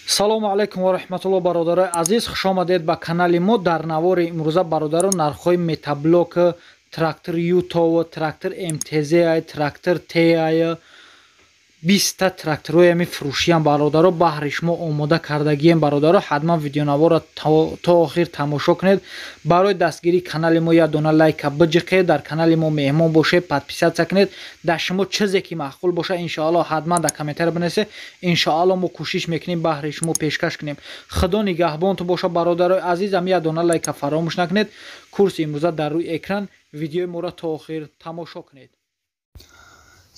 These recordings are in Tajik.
салому алайкум ва раҳматуллоҳ бародарои азиз, хуш омадед ба канали мо. дар навори имрӯза бародаро нархҳои метаблок трактор Ютов, трактор МТЗ, трактор ТА 20 тракторҳои ами фурӯшиам бародаро баҳри шумо омода кардагием бародаро. ҳатман видеонаворро то охир тамошо кунед. барои дастгирии канали мо як дона лайка биҷиқед, дар канали мо меҳмон бошед, подписатсия кунед. дар шумо чизе ки маъқул боша иншоалло ҳатман дар комментария бинависед. иншоалло мо кӯшиш мекунем баҳри шумо пешкаш кунем. худо нигаҳбонтон боша бародарои азизам. як дона лайка фаромӯш накунед. курси имрӯза дар рӯи экран. видеои моро то охир тамошо кунед.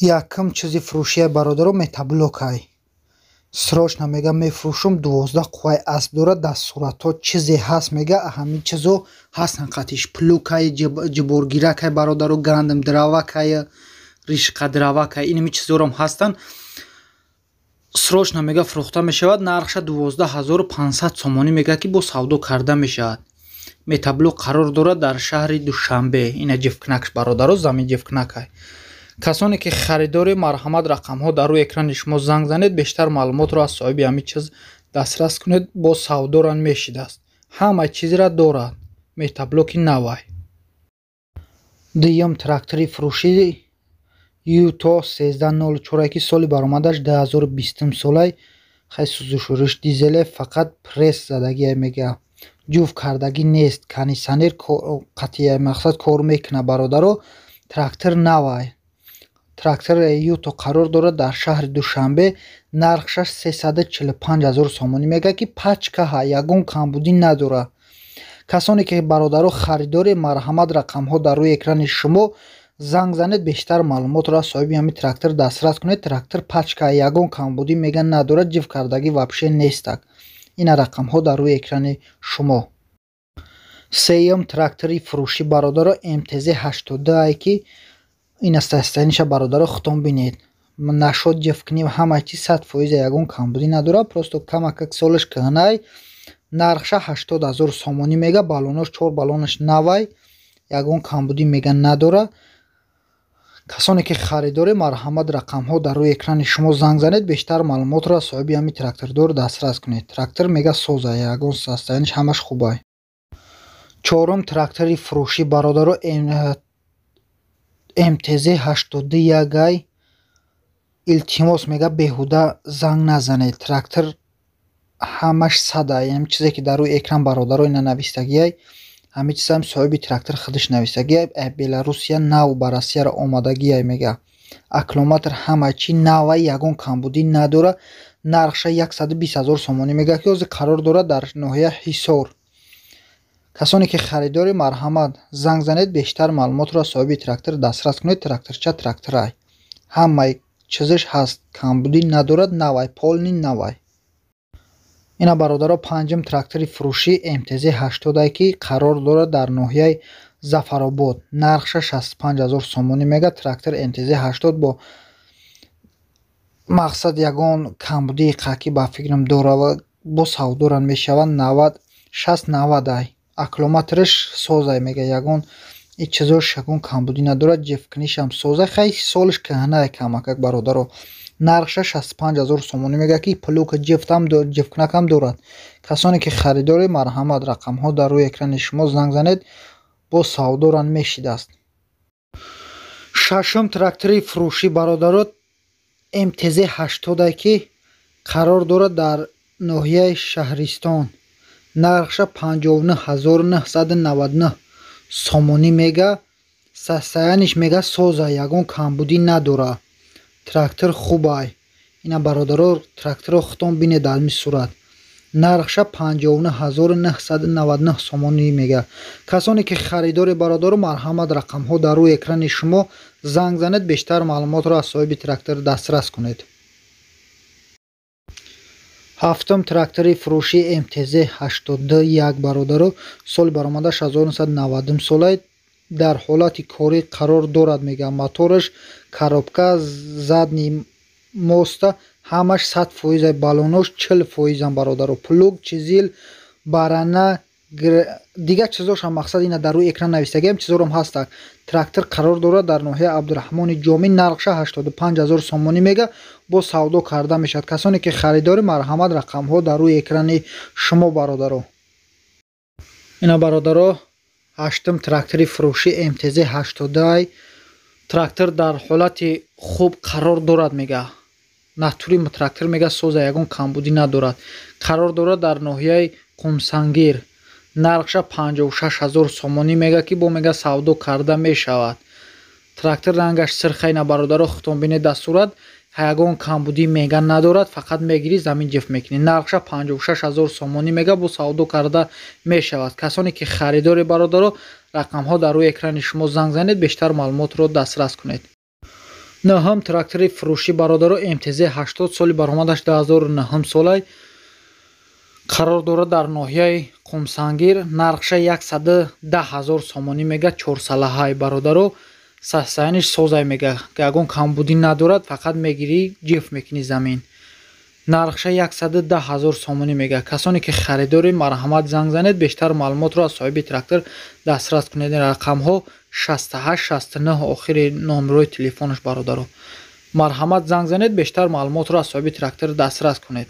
якм чизи фурӯшия бародаро метаблокай срочно мега мефурӯшум 12 қувваи асп дора. дар суратҳо чизе ҳаст мега ҳамин чизо ҳастан қатиш плукай ҷиборгиракай бародаро гандам дравакай ришқа дравакай инами чизорам ҳастан. срочно мега фурӯхта мешавад. нархша 12500 сомонӣ мега ки бо савдо карда мешавад. метаблок қарор дорад дар шаҳри Душанбе. ина ҷифкнакш бародаро замин ҷифкнакай. касоне ки харидори марҳамат рақамҳо дар рӯи экрани шумо занг занед, бештар маълумотро аз соҳиби ҳамин чиз дастрас кунед. бо савдоран мешидаст. ҳама чизра дорад. метаблоки навай. дуюм трактори фурӯшӣ Юто 1304 ки соли баромадаш 2020 солай. хай сӯзишуриш дизеле, фақат пресс задагия мега. ҷуфт кардагӣ нест. кондисионер қатъияи мақсад кор мекуна бародаро. трактор навай. трактор Юто қарор дорад дар шаҳри Душанбе. нархша 345000 сомонӣ мега ки пачкаҳа ягон камбудӣ надора. касоне ки бародаро харидори марҳамат рақамҳо дар рӯи экрани шумо занг занед, бештар маълумотро аз соҳиби ҳамин трактор дастрас кунед. трактор пачкаҳа ягон камбудӣ мега надора. ҷифт кардагӣ вабше нестак. ина рақамҳо дар рӯи экрани шумо. сеюм трактори фурӯшӣ бародаро МТЗ 82 ки ина састаниша бародаро хутон бинед. нашод ҷифт кунем ҳама чи 100% ягон камбудӣ надора. просто камакак солиш кӯҳнай. нархша 80000 сомонӣ мега. балонош 4 балонаш навай. ягон камбудӣ мега надора. касоне ки харидори марҳамат рақамҳо дар рӯи экрани шумо занг занед, бештар маълумотро аз соҳиби ҳамин трактордор дастрас кунед. трактор мега соза, ягон састаяниш ҳамаш хубай. чорум трактори фурӯшӣ бародаро МТЗ 81 илтимос мега беҳуда занг назанед. трактор ҳамаш сада, яъне чизе ки дар рӯи экран бародаро ина навистагиай, ҳамин чизам соҳиби трактор худаш навистагиай. Беларусия нав ба Россияро омадагиай мега. аккумулятор ҳама чи навай, ягон камбудӣ надора. нархша 120000 сомонӣ мега ки ҳозир қарор дорад дар ноҳия Ҳисор. касоне ки харидори марҳамат занг занед, бештар маълумотро аз соҳиби трактор дастрас кунед. тракторча тракторай. ҳамаи чизиш ҳаст. камбудӣ надорад. навай, полни навай. ина бародаро панҷум трактори фурӯшӣ МТЗ 80 ки қарор дорад дар ноҳияи Зафаробод. нархша 65000 сомонӣ мега. трактор МТЗ 80 бо мақсад ягон камбудии қаки ба фикрам дора ва бо савдоран мешавад. 60-90 ай. аккумуляториш созай мега. ягон ин чизош ягон камбудӣ надорад. ҷифкунишам созай. хай солиш кӯҳнай камакак бародаро. нархша 65000 сомонӣ мега ки плука ҷифкунакам дорад. касоне ки харидори марҳамат рақамҳо дар рӯи экрани шумо занг занед, бо савдоран мешидаст. шашум трактори фурӯшӣ бародаро МТЗ 80 ки қарор дорад дар ноҳияи Шаҳристон. нархша 59999 сомонӣ мега. састаяниш мега соза, ягон камбудӣ надора. трактор хубай. ина бародаро тракторро хутон бинед аз ин сурат. нархша 59999 сомонӣ мега. касоне ки харидори бародаро марҳамат рақамҳо дар рӯи экрани шумо занг занед, бештар маълумотро аз соҳиби трактор дастрас кунед. ҳафтум трактори фурӯшӣ МТЗ 81 бародаро соли баромадаш 1990 солай. дар ҳолати корӣ қарор дорад мега. мотораш коробка задни моста ҳамаш 100%. балонош 40% бародаро. плуг чизил барана дигар чизошам мақсад ина дар рӯи экран навистагиам чизорам ҳастак. Трактор қарор дорад дар ноҳияи Абдураҳмони Ҷомӣ, нархша 85000 сомонӣ мега бо савдо карда мешавад. Касоне ки харидори марҳамат, рақамҳо дар рӯи экрани шумо бародаро. ина бародаро ҳаштум трактори фурӯши МТЗ 80 трактор дар ҳолати хуб қарор дорад мега. натури трактор мега соза ягон камбудӣ надорад. қарор дорад дар ноҳияи Қумсангир. нархша 56000 сомонӣ мега ки бо мега савдо карда мешавад. трактор рангаш сирха ина бародаро хутонбини дастурат ягон камбудӣ мега надорад, фақат мегири замин ҷифт мекунӣ. нархша 56000 сомонӣ мега бо савдо карда мешавад. касоне ки харидори бародаро рақамҳо дар рӯи экрани шумо занг занед, бештар маълумотро дастрас кунед. наҳам трактори фурӯши бародаро МТЗ 80 соли баромадаш 2009 солай қарор дорад дар ноҳияи Қумсангир. нархша 110000 сомонӣ мега 4 салаҳай бародаро састаяниш созай мега ягон камбудӣ надорад, фақат мегирӣ ҷифт мекунӣ замин. нархша 110000 сомонӣ мега. касоне ки харидори марҳамат занг занед, бештар маълумотро аз соҳиби трактор дастрас кунед. рақамҳо 6869 охири номерои телефонаш бародаро. марҳамат занг занед, бештар маълумотро аз соҳиби трактор дастрас кунед.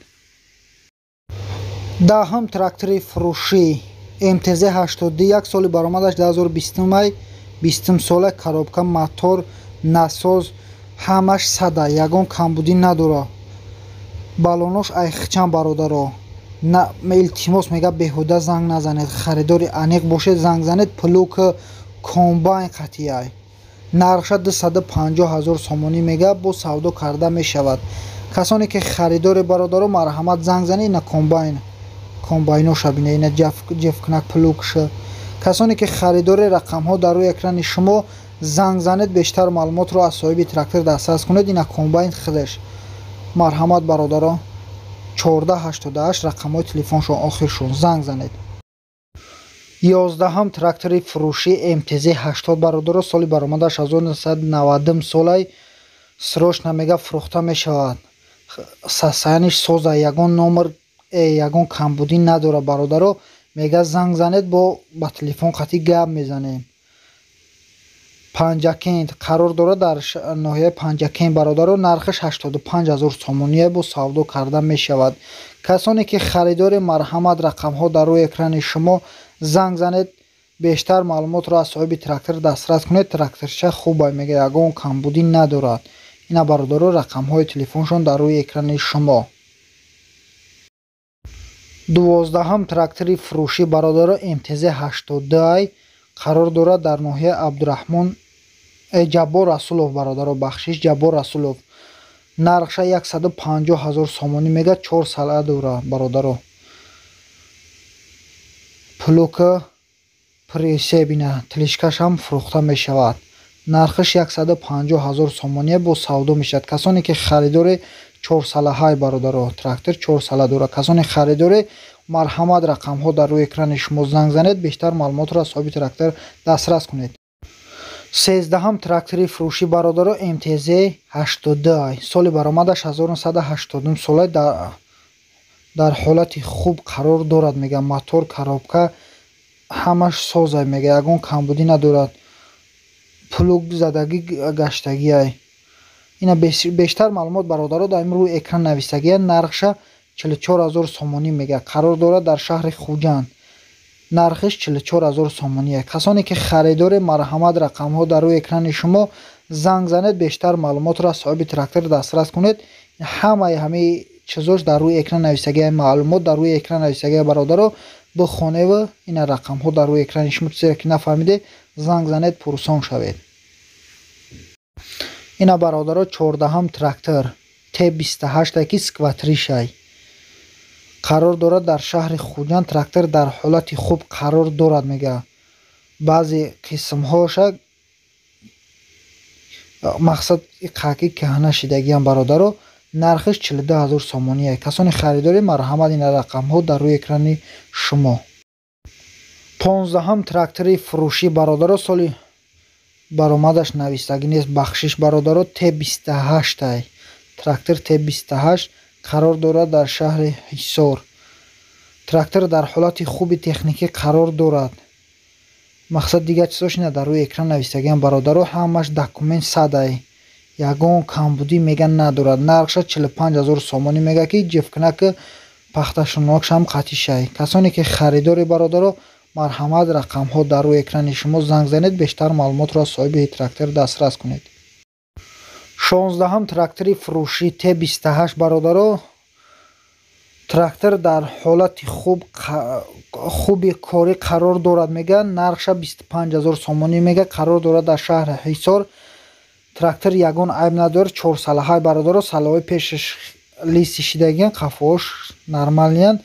даҳум трактори фурӯшӣ МТЗ 81 соли баромадаш 2020 сола, коробка, мотор, насоз ҳамаш сада, ягон камбудӣ надорад. балонош айхчан бародаро. илтимос мега беҳуда занг назанед. харидори аниқ бошед, занг занед. плук комбайн қатъияй. нархша 250000 сомонӣ мега бо савдо карда мешавад. касоне ки харидори бародаро марҳамат занг занед, ина комбайноша бина, ина ҷефкунак плукша. касоне ки харидори рақамҳо дар рӯи экрани шумо занг занед, бештар маълумотро аз соҳиби трактор дастрас кунед. ина комбайн худаш. марҳамат бародаро. 1488 рақамҳои телефоншон охиршон, занг занед. 11 трактори фурӯши МТЗ 80 бародаро соли баромадаш 1990 солай срочна мега фурӯхта мешавад. састаяниш соза, ягон номер ягон камбудӣ надорад бародаро. мега занг занед, ба телефон қатъӣ гап мезанем. панҷакент қарор дорад дар ноҳияи Панҷакент бародаро. нархаш 85000 сомонӣ бо савдо карда мешавад. касоне ки харидори марҳамат, рақамҳо дар рӯи экрани шумо занг занед, бештар маълумотро аз соҳиби трактор дастрас кунед. тракторча хубай мега ягон камбудӣ надорад. ина бародаро рақамҳои телефоншон дар рӯи экрани шумо. 12 трактори фурӯши бародаро МТЗ 80 қарор дорад дар ноҳияи Абдураҳмон Ҷаббор Расулов бародаро. бахшиш Ҷаббор Расулов. нархша 150000 сомонӣ мега 4 сала дорад бародаро. плука пресебина тлишкашам фурӯхта мешавад. нархаш 150000 сомонӣ бо савдо мешавад. касоне ки харидори 4 салаҳай бародаро. трактор 4 сала дорад. касоне харидори марҳамат, рақамҳо дар рӯи экрани шумо занг занед, бештар маълумотро аз соҳиби трактор дастрас кунед. 13 трактори фурӯши бародаро МТЗ 80 соли баромадаш 1980 солай дар ҳолати хуб қарор дорад мега. мотор, коробка ҳамаш созай мега, ягон камбудӣ надорад. плуг задагӣ гаштагиай. ина бештар маълумот бародаро дар рӯи экран навистагиай. нархша 44000 сомонӣ мега. қарор дорад дар шаҳри Хуҷанд. нархиш 44000 сомонӣ. касоне ки харидори марҳамат, рақамҳо дар рӯи экрани шумо занг занед, бештар маълумотро аз соҳиби трактор дастрас кунед. ҳамаи чизош дар рӯи экран навистагиай. маълумот дар рӯи экран навистагиай бародаро. бихонева ина рақамҳо дар рӯи экрани шумо чизе ки нафаҳмиде, занг занед, пурсон шавед. ина бародаро 14 трактор Т28 ки скватришай қарор дорад дар шаҳри Хуҷанд. трактор дар ҳолати хуб қарор дорад мега. баъзе қисмҳоша мақсад қаки каҳна шидагиам бародаро. нархиш 42000 сомонӣ. касони харидори марҳамат, ина рақамҳо дар рӯи экрани шумо. 15 трактори фурӯши бародаро соли баромадаш навистагӣ нест. бахшиш бародаро Т28 трактор Т28 қарор дорад дар шаҳри Ҳисор. трактор дар ҳолати хуби техникӣ қарор дорад. мақсад дигар чизош ина дар рӯи экран навистагиам бародаро ҳамаш документ садай, ягон камбудӣ мега надорад. нархша 45000 сомонӣ мега ки ҷевкинаки пахташунокшам қатишай. касоне ки харидори бародаро марҳамат рақамҳо дар рӯи экрани шумо занг занед, бештар маълумотро аз соҳиби трактор дастрас кунед. 16 трактори фурӯшӣ T28 бародаро, трактор дар ҳолати хуби корӣ қарор дорад мега, нархша 25000 сомонӣ мега, қарор дорад дар шаҳри ҳисор. трактор ягон айб надорад, 4 салаҳай бародаро, салаҳои пешаш листи шидагиян, қафоҳош нормалиян.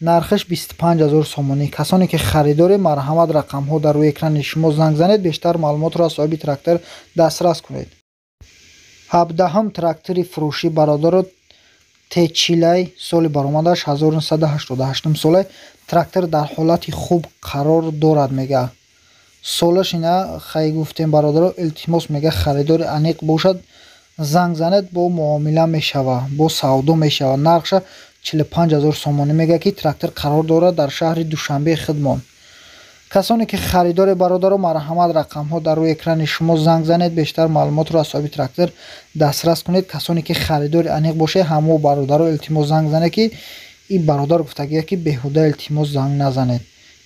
нархиш 25000 сомонӣ. касоне ки харидори марҳамат рақамҳо дар рӯи экрани шумо занг занед, бештар маълумотро аз соҳиби трактор дастрас кунед. 17 трактори фурӯшӣ бародаро T40 соли баромадаш 1988 солай. трактор дар ҳолати хуб қарор дорад мега. солаш ина хай гуфтем бародаро, илтимос мега харидори аниқ бошад, занг занед, бо муомила мешава, бо савдо мешава. нархша 45000 сомонӣ мега ки трактор қарор дорад дар шаҳри Душанбе Хидмон. касоне ки харидори бародаро марҳамат рақамҳо дар рӯи экрани шумо занг занед, бештар маълумотро аз соҳиби трактор дастрас кунед. касоне ки харидори аниқ боше, ҳамо бародаро илтимос занг зане ки ин бародар гуфтагия ки беҳуда илтимос занг назанед.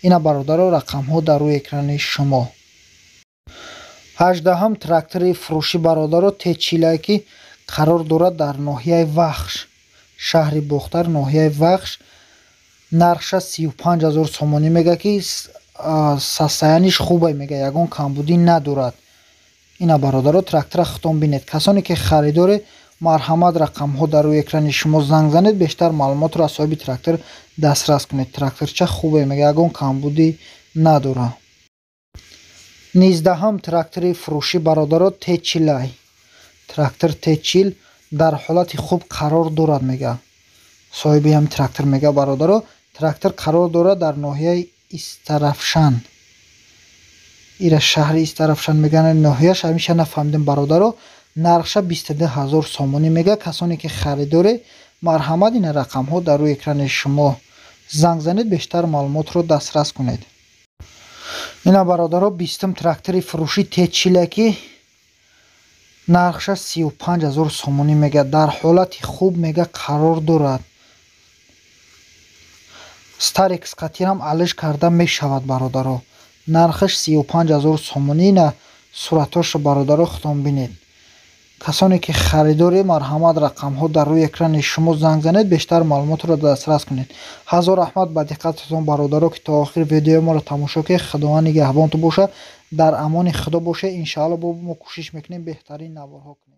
ина бародаро рақамҳо дар рӯи экрани шумо. 18 трактори фурӯшӣ бародаро T40 ки қарор дорад дар ноҳияи Вахш, шаҳри Бохтар, ноҳияи Вахш. нархша 35000 сомонӣ мега ки састаяниш хубай мега, ягон камбудӣ надорад. ина бародаро трактора хитом бинед. касоне ки харидори марҳамат рақамҳо дар рӯи экрани шумо занг занед, бештар маълумотро аз соҳиби трактор дастрас кунед. тракторча хубе мега, ягон камбудӣ надорад. 19 трактори фурӯшӣ бародаро T40. трактор T40 дар ҳолати хуб қарор дорад мега. соҳиби ҳамин трактор мега бародаро, трактор қарор дорад дар ноҳияи Истарафшан. ира шаҳри Истарафшан мегӯянд, ноҳияш ҳамиша нафаҳмидем бародаро. нархша 22000 сомонӣ мега. касоне ки харидори марҳамат, ина рақамҳо дар рӯи экрани шумо занг занед, бештар маълумотро дастрас кунед. ина бародаро 20 трактори фурӯшӣ T40 ки нархша 35000 сомонӣ мега, дар ҳолати хуб мега қарор дорад. стари қисқатиам алиш карда мешавад бародаро. нархиш 35000 сомонӣ. ина суратҳоро бародаро хитом бинед. касоне ки харидори марҳамат рақамҳо дар рӯи экрани шумо занг занед, бештар маълумотро дастрас кунед. ҳазор раҳмат ба диққататон бародаро ки то охир видеои моро тамошо кардед. худованд нигаҳбонтон бошад. дар амони худо бошед. иншоалло мо кӯшиш мекунем беҳтарин наворҳо кунем.